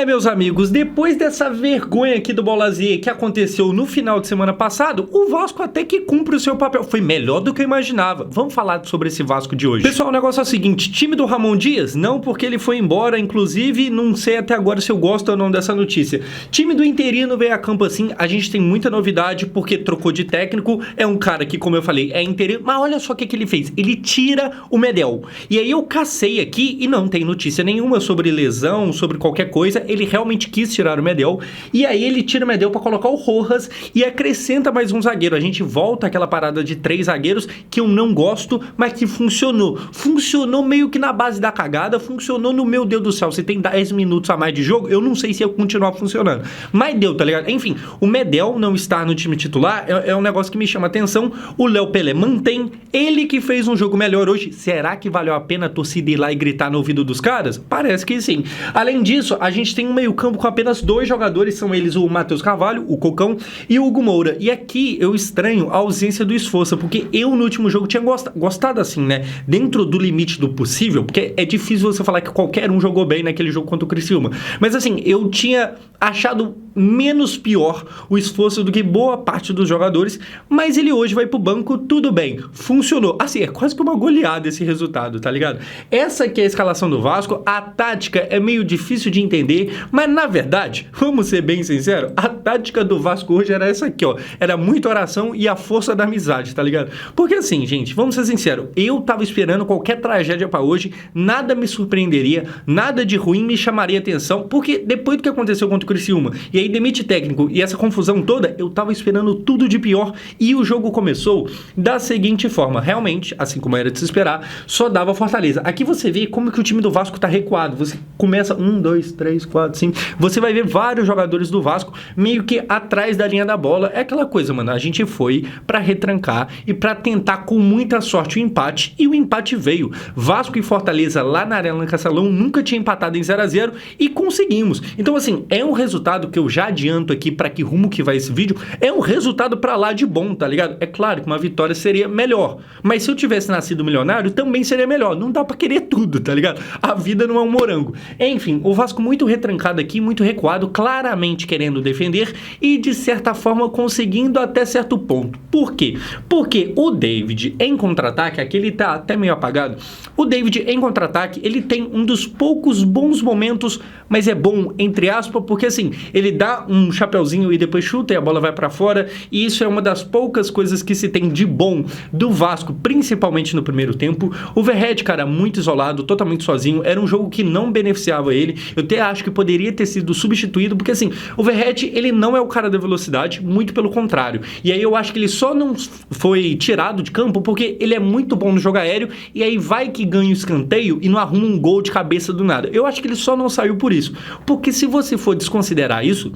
Meus amigos, depois dessa vergonha aqui do Bola Z que aconteceu no final de semana passado, o Vasco até que cumpre o seu papel. Foi melhor do que eu imaginava. Vamos falar sobre esse Vasco de hoje. Pessoal, o negócio é o seguinte, time do Ramon Dias? Não, porque ele foi embora, inclusive não sei até agora se eu gosto ou não dessa notícia. Time do interino veio a campo assim, a gente tem muita novidade porque trocou de técnico, é um cara que, como eu falei, é interino, mas olha só o que ele fez, ele tira o Medel. E aí eu cacei aqui e não tem notícia nenhuma sobre lesão, sobre qualquer coisa, ele realmente quis tirar o Medel, e aí ele tira o Medel para colocar o Rojas e acrescenta mais um zagueiro. A gente volta àquela parada de 3 zagueiros que eu não gosto, mas que funcionou. Funcionou meio que na base da cagada, funcionou no meu Deus do céu, se tem 10 minutos a mais de jogo, eu não sei se ia continuar funcionando. Mas deu, tá ligado? Enfim, o Medel não estar no time titular é um negócio que me chama atenção. O Léo Pelé mantém, ele que fez um jogo melhor hoje. Será que valeu a pena a torcida ir lá e gritar no ouvido dos caras? Parece que sim. Além disso, a gente tem um meio-campo com apenas 2 jogadores, são eles o Matheus Carvalho, o Cocão, e o Hugo Moura. E aqui eu estranho a ausência do Esforça, porque eu no último jogo tinha gostado assim, né? Dentro do limite do possível, porque é difícil você falar que qualquer um jogou bem naquele jogo contra o Criciúma. Mas assim, eu tinha achado menos pior o Esforço do que boa parte dos jogadores, mas ele hoje vai pro banco, tudo bem, funcionou. Assim, é quase que uma goleada esse resultado, tá ligado? Essa aqui é a escalação do Vasco, a tática é meio difícil de entender, mas na verdade, vamos ser bem sinceros, a tática do Vasco hoje era essa aqui, ó, era muita oração e a força da amizade, tá ligado? Porque assim, gente, vamos ser sinceros, eu tava esperando qualquer tragédia pra hoje, nada me surpreenderia, nada de ruim me chamaria atenção, porque depois do que aconteceu contra o Criciúma, e aí demite técnico e essa confusão toda, eu tava esperando tudo de pior e o jogo começou da seguinte forma, realmente, assim como era de se esperar, só dava Fortaleza. Aqui você vê como que o time do Vasco tá recuado, você começa 1, 2, 3, 4, 5, você vai ver vários jogadores do Vasco meio que atrás da linha da bola, é aquela coisa, mano, a gente foi pra retrancar e pra tentar com muita sorte o empate, e o empate veio. Vasco e Fortaleza lá na Arena Castelão nunca tinha empatado em 0-0 e conseguimos. Então assim, é um resultado que eu já adianto aqui pra que rumo que vai esse vídeo, é um resultado pra lá de bom, tá ligado? É claro que uma vitória seria melhor, mas se eu tivesse nascido milionário, também seria melhor. Não dá pra querer tudo, tá ligado? A vida não é um morango. Enfim, o Vasco muito retrancado aqui, muito recuado, claramente querendo defender e de certa forma conseguindo até certo ponto. Por quê? Porque o David em contra-ataque, aqui ele tá até meio apagado, o David em contra-ataque, ele tem um dos poucos bons momentos, mas é bom entre aspas, porque assim, ele dá um chapeuzinho e depois chuta e a bola vai pra fora, e isso é uma das poucas coisas que se tem de bom do Vasco, principalmente no primeiro tempo. O Verratti, cara, muito isolado, totalmente sozinho, era um jogo que não beneficiava ele, eu até acho que poderia ter sido substituído, porque assim, o Verratti, ele não é o cara da velocidade, muito pelo contrário, e aí eu acho que ele só não foi tirado de campo porque ele é muito bom no jogo aéreo, e aí vai que ganha o escanteio e não arruma um gol de cabeça do nada. Eu acho que ele só não saiu por isso, porque se você for desconsiderar isso,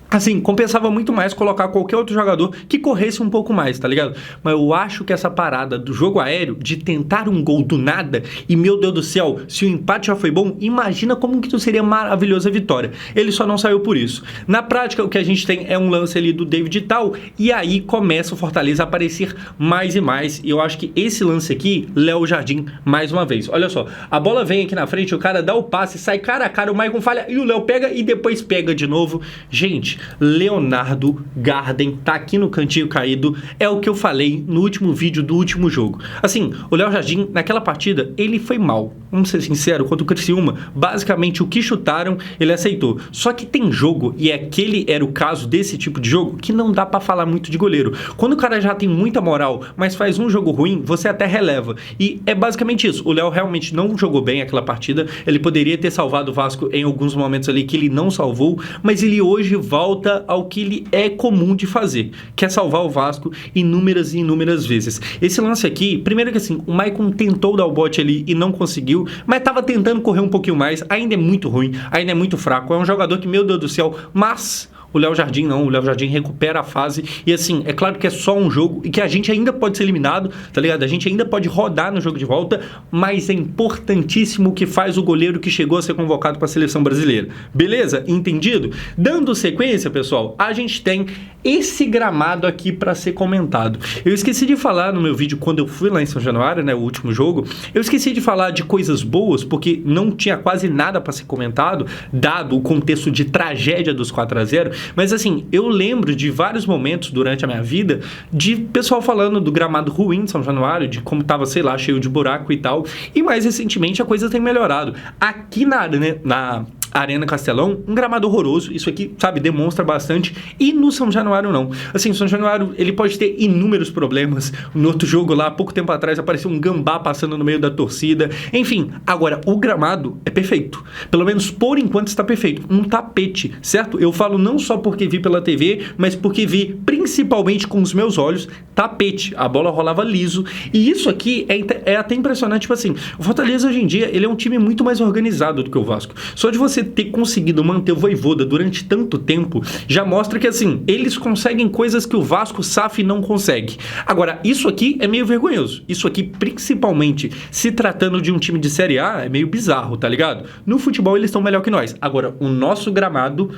assim, compensava muito mais colocar qualquer outro jogador que corresse um pouco mais, tá ligado? Mas eu acho que essa parada do jogo aéreo, de tentar um gol do nada, e meu Deus do céu, se o empate já foi bom, imagina como que seria maravilhosa a vitória. Ele só não saiu por isso. Na prática, o que a gente tem é um lance ali do David e tal, e aí começa o Fortaleza a aparecer mais e mais, e eu acho que esse lance aqui, Léo Jardim, mais uma vez. Olha só, a bola vem aqui na frente, o cara dá o passe, sai cara a cara, o Maicon falha, e o Léo pega e depois pega de novo. Gente, Leonardo Garden tá aqui no cantinho caído, é o que eu falei no último vídeo do último jogo. Assim, o Léo Jardim, naquela partida, ele foi mal, vamos ser sinceros, contra o Criciúma, basicamente o que chutaram, ele aceitou. Só que tem jogo, e aquele era o caso desse tipo de jogo, que não dá pra falar muito de goleiro. Quando o cara já tem muita moral, mas faz um jogo ruim, você até releva. E é basicamente isso, o Léo realmente não jogou bem aquela partida, ele poderia ter salvado o Vasco em alguns momentos ali que ele não salvou, mas ele hoje volta ao que ele é comum de fazer, que é salvar o Vasco inúmeras e inúmeras vezes. Esse lance aqui, primeiro que assim, o Maicon tentou dar o bote ali e não conseguiu, mas tava tentando correr um pouquinho mais, ainda é muito ruim, ainda é muito fraco, é um jogador que, meu Deus do céu, mas O Léo Jardim não, o Léo Jardim recupera a fase. E assim, é claro que é só um jogo e que a gente ainda pode ser eliminado, tá ligado? A gente ainda pode rodar no jogo de volta, mas é importantíssimo o que faz o goleiro que chegou a ser convocado para a seleção brasileira. Beleza? Entendido? Dando sequência, pessoal, a gente tem esse gramado aqui para ser comentado. Eu esqueci de falar no meu vídeo quando eu fui lá em São Januário, né, o último jogo, eu esqueci de falar de coisas boas, porque não tinha quase nada para ser comentado, dado o contexto de tragédia dos 4-0, mas assim, eu lembro de vários momentos durante a minha vida de pessoal falando do gramado ruim de São Januário, de como tava, sei lá, cheio de buraco e tal, e mais recentemente a coisa tem melhorado. Aqui na Arena Castelão, um gramado horroroso, isso aqui, sabe, demonstra bastante, e no São Januário não. Assim, o São Januário, ele pode ter inúmeros problemas. No outro jogo lá, pouco tempo atrás, apareceu um gambá passando no meio da torcida, enfim, agora, o gramado é perfeito, pelo menos por enquanto está perfeito, um tapete, certo? Eu falo não só porque vi pela TV, mas porque vi principalmente com os meus olhos, tapete, a bola rolava liso, e isso aqui é até impressionante, tipo assim, o Fortaleza hoje em dia, ele é um time muito mais organizado do que o Vasco, só de você ter conseguido manter o Vojvoda durante tanto tempo, já mostra que assim, eles conseguem coisas que o Vasco SAF não consegue. Agora, isso aqui é meio vergonhoso, isso aqui principalmente se tratando de um time de Série A, é meio bizarro, tá ligado? No futebol eles estão melhor que nós, agora o nosso gramado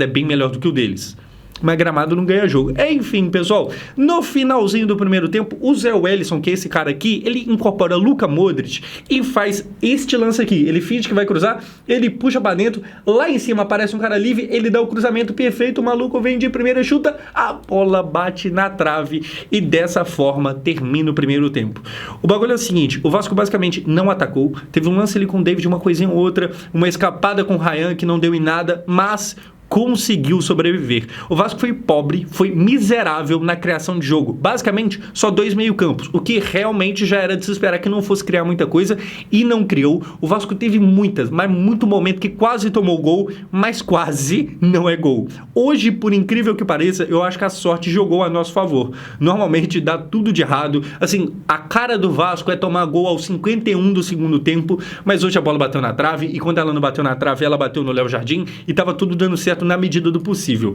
é bem melhor do que o deles. Mas gramado não ganha jogo. Enfim, pessoal, no finalzinho do primeiro tempo, o Zé Wellison, que é esse cara aqui, ele incorpora Luka Modric e faz este lance aqui. Ele finge que vai cruzar, ele puxa pra dentro, lá em cima aparece um cara livre, ele dá o cruzamento perfeito, o maluco vem de primeira, chuta, a bola bate na trave e dessa forma termina o primeiro tempo. O bagulho é o seguinte, o Vasco basicamente não atacou, teve um lance ali com o David, uma coisinha ou outra, uma escapada com o Ryan que não deu em nada, mas conseguiu sobreviver. O Vasco foi pobre, foi miserável na criação de jogo. Basicamente, só 2 meio-campos, o que realmente já era de se esperar que não fosse criar muita coisa e não criou. O Vasco teve mas muito momento que quase tomou gol, mas quase não é gol. Hoje, por incrível que pareça, eu acho que a sorte jogou a nosso favor. Normalmente dá tudo de errado. Assim, a cara do Vasco é tomar gol aos 51 do segundo tempo, mas hoje a bola bateu na trave e quando ela não bateu na trave, ela bateu no Léo Jardim e tava tudo dando certo na medida do possível.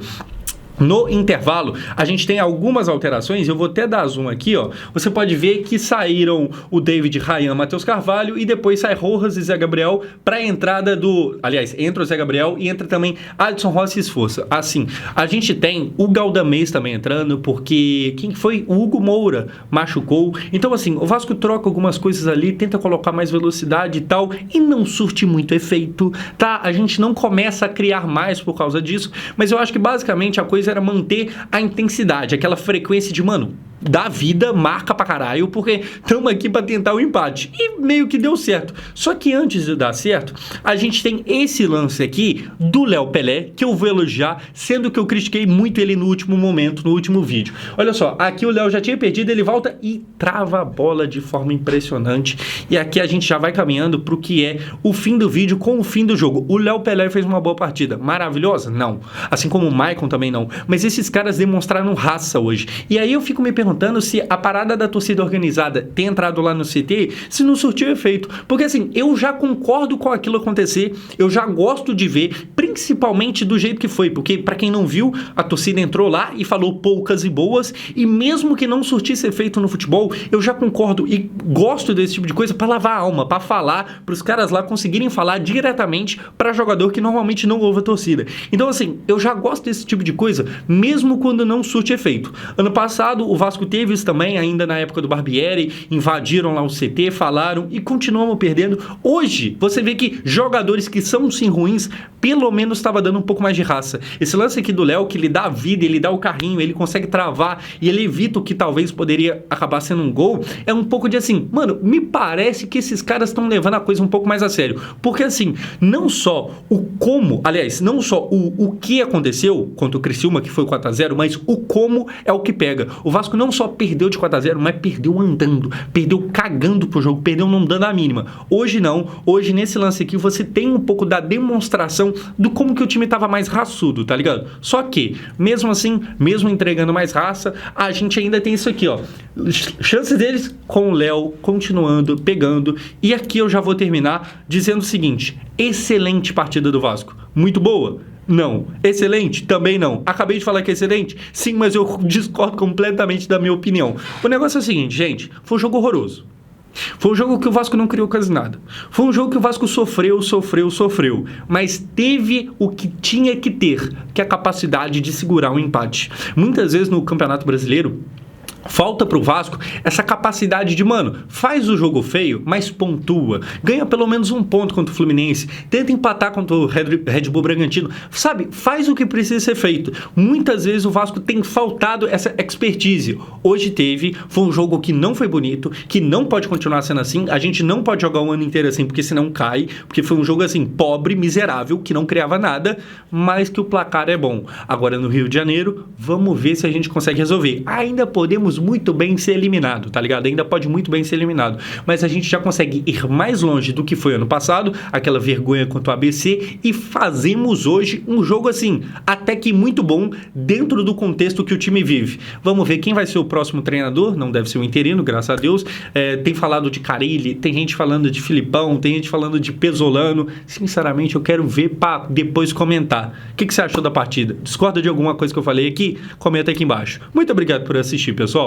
No intervalo, a gente tem algumas alterações, eu vou até dar zoom aqui, ó. Você pode ver que saíram o David, Ryan, Matheus Carvalho e depois sai Rojas e Zé Gabriel para a entrada do... Aliás, entra o Zé Gabriel e entra também Alisson Rossi e Esforça. Assim, a gente tem o Galdamez também entrando, porque quem foi? O Hugo Moura machucou. Então, assim, o Vasco troca algumas coisas ali, tenta colocar mais velocidade e tal, e não surte muito efeito, tá? A gente não começa a criar mais por causa disso, mas eu acho que basicamente a coisa era manter a intensidade, aquela frequência de, mano, dá vida, marca pra caralho, porque estamos aqui pra tentar o empate. E meio que deu certo. Só que antes de dar certo, a gente tem esse lance aqui do Léo Pelé, que eu vou elogiar, sendo que eu critiquei muito ele no último momento, no último vídeo. Olha só, aqui o Léo já tinha perdido, ele volta e trava a bola de forma impressionante. E aqui a gente já vai caminhando pro que é o fim do vídeo com o fim do jogo. O Léo Pelé fez uma boa partida. Maravilhosa? Não. Assim como o Maicon também não. Mas esses caras demonstraram raça hoje. E aí eu fico me perguntando se a parada da torcida organizada ter entrado lá no CT, se não surtiu efeito. Porque assim, eu já concordo com aquilo acontecer, eu já gosto de ver, principalmente do jeito que foi, porque pra quem não viu, a torcida entrou lá e falou poucas e boas, e mesmo que não surtisse efeito no futebol, eu já concordo e gosto desse tipo de coisa pra lavar a alma, pra falar, pros caras lá conseguirem falar diretamente pra jogador que normalmente não ouve a torcida. Então assim, eu já gosto desse tipo de coisa, mesmo quando não surte efeito. Ano passado, o Vasco teve isso também, ainda na época do Barbieri, invadiram lá o CT, falaram e continuamos perdendo. Hoje, você vê que jogadores que são sim ruins, pelo menos estava dando um pouco mais de raça. Esse lance aqui do Léo, que ele dá a vida, ele dá o carrinho, ele consegue travar e ele evita o que talvez poderia acabar sendo um gol, é um pouco de assim, mano, me parece que esses caras estão levando a coisa um pouco mais a sério. Porque assim, não só o como, aliás, não só o que aconteceu contra o Criciúma, que foi 4-0, mas o como é o que pega. O Vasco não só perdeu de 4-0, mas perdeu andando, perdeu cagando pro jogo, perdeu não dando a mínima. Hoje não, hoje nesse lance aqui você tem um pouco da demonstração do como que o time tava mais raçudo, tá ligado? Só que, mesmo assim, mesmo entregando mais raça, a gente ainda tem isso aqui, ó. Chances deles com o Léo continuando, pegando, e aqui eu já vou terminar dizendo o seguinte, excelente partida do Vasco, muito boa? Não. Excelente? Também não. Acabei de falar que é excelente? Sim, mas eu discordo completamente da minha opinião. O negócio é o seguinte, gente, foi um jogo horroroso. Foi um jogo que o Vasco não criou quase nada. Foi um jogo que o Vasco sofreu, mas teve o que tinha que ter, que é a capacidade de segurar um empate. Muitas vezes no Campeonato Brasileiro, falta pro Vasco essa capacidade de, mano, faz o jogo feio, mas pontua. Ganha pelo menos um ponto contra o Fluminense. Tenta empatar contra o Red Bull Bragantino. Sabe, faz o que precisa ser feito. Muitas vezes o Vasco tem faltado essa expertise. Hoje teve, foi um jogo que não foi bonito, que não pode continuar sendo assim. A gente não pode jogar o ano inteiro assim, porque senão cai. Porque foi um jogo assim, pobre, miserável, que não criava nada, mas que o placar é bom. Agora no Rio de Janeiro, vamos ver se a gente consegue resolver. Ainda podemos muito bem ser eliminado, tá ligado? Ainda pode muito bem ser eliminado, mas a gente já consegue ir mais longe do que foi ano passado, aquela vergonha contra o ABC, e fazemos hoje um jogo assim, até que muito bom dentro do contexto que o time vive. Vamos ver quem vai ser o próximo treinador, não deve ser o interino, graças a Deus. Tem falado de Carille, tem gente falando de Filipão, tem gente falando de Pesolano. Sinceramente, eu quero ver para depois comentar. O que você achou da partida? Discorda de alguma coisa que eu falei aqui? Comenta aqui embaixo. Muito obrigado por assistir, pessoal.